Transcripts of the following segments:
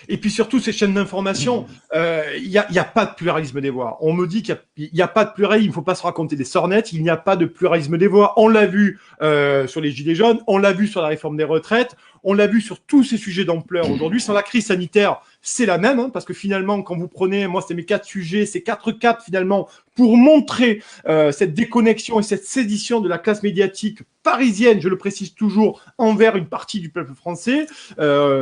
Et puis surtout, ces chaînes d'information, il y a pas de pluralisme des voix. On me dit qu'il y a pas de pluralisme, il ne faut pas se raconter des sornettes, il n'y a pas de pluralisme des voix. On l'a vu sur les Gilets jaunes, on l'a vu sur la réforme des retraites, on l'a vu sur tous ces sujets d'ampleur aujourd'hui. Sans la crise sanitaire, c'est la même, hein, parce que finalement, quand vous prenez, moi, c'est mes 4 sujets, c'est 4 caps finalement, pour montrer cette déconnexion et cette sédition de la classe médiatique parisienne, je le précise toujours, envers une partie du peuple français.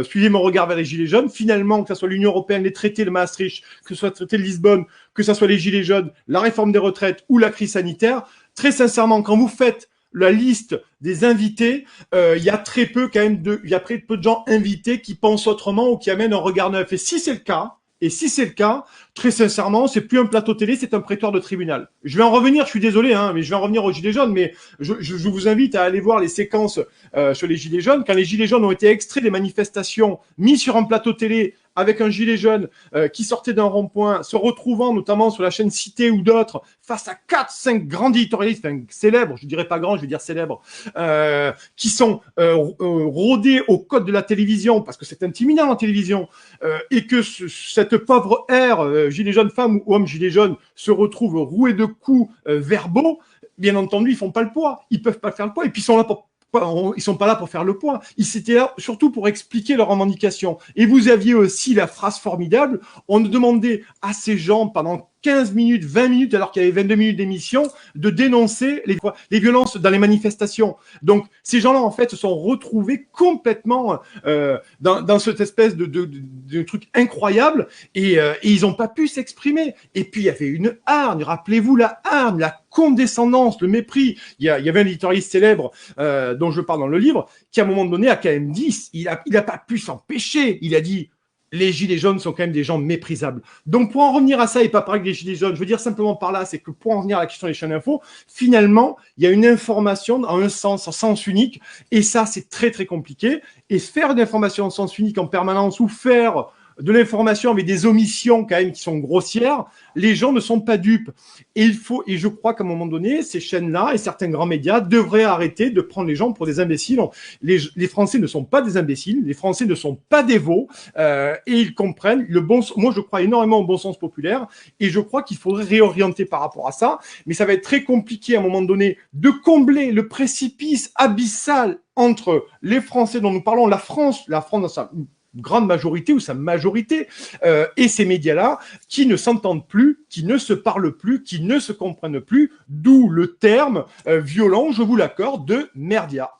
Suivez mon regard vers les Gilets jaunes. Finalement, que ce soit l'Union européenne, les traités de Maastricht, que ce soit le traité de Lisbonne, que ce soit les Gilets jaunes, la réforme des retraites ou la crise sanitaire, très sincèrement, quand vous faites la liste des invités, il y a très peu quand même il y a très peu de gens invités qui pensent autrement ou qui amènent un regard neuf. Et si c'est le cas, très sincèrement, c'est plus un plateau télé, c'est un prétoire de tribunal. Je vais en revenir, je suis désolé, hein, mais je vais en revenir aux Gilets jaunes, mais je vous invite à aller voir les séquences sur les Gilets jaunes. Quand les Gilets jaunes ont été extraits des manifestations, mis sur un plateau télé, avec un gilet jaune qui sortait d'un rond-point, se retrouvant notamment sur la chaîne Cité ou d'autres, face à 4-5 grands éditorialistes, enfin, célèbres, je dirais pas grands, je vais dire célèbres, qui sont rodés au code de la télévision, parce que c'est intimidant la télévision, et que cette pauvre ère, gilet jaune femme ou homme gilet jaune, se retrouve roué de coups verbaux, bien entendu, ils font pas le poids, ils peuvent pas faire le poids, et puis ils sont là pour ils sont pas là pour faire le point. Ils étaient là surtout pour expliquer leurs revendications. Et vous aviez aussi la phrase formidable. On demandait à ces gens pendant 15 minutes, 20 minutes, alors qu'il y avait 22 minutes d'émission, de dénoncer les violences dans les manifestations. Donc, ces gens-là, en fait, se sont retrouvés complètement dans cette espèce de truc incroyable et ils n'ont pas pu s'exprimer. Et puis, il y avait une hargne, rappelez-vous la hargne, la condescendance, le mépris. Il y avait un éditorialiste célèbre dont je parle dans le livre, qui à un moment donné a quand même dit, il a pas pu s'empêcher, il a dit les gilets jaunes sont quand même des gens méprisables. Donc, pour en revenir à ça et pas parler des gilets jaunes, je veux dire simplement par là, c'est que pour en revenir à la question des chaînes info, finalement, il y a une information en un sens, en sens unique, et ça, c'est très, très compliqué. Et faire une information en sens unique en permanence ou faire de l'information avec des omissions quand même qui sont grossières, les gens ne sont pas dupes. Et je crois qu'à un moment donné, ces chaînes-là et certains grands médias devraient arrêter de prendre les gens pour des imbéciles. Les Français ne sont pas des imbéciles, les Français ne sont pas des veaux, et ils comprennent le bon. Moi, je crois énormément au bon sens populaire, et je crois qu'il faudrait réorienter par rapport à ça. Mais ça va être très compliqué à un moment donné de combler le précipice abyssal entre les Français dont nous parlons, la France dans sa grande majorité ou sa majorité, et ces médias-là qui ne s'entendent plus, qui ne se parlent plus, qui ne se comprennent plus, d'où le terme violent, je vous l'accorde, de merdia.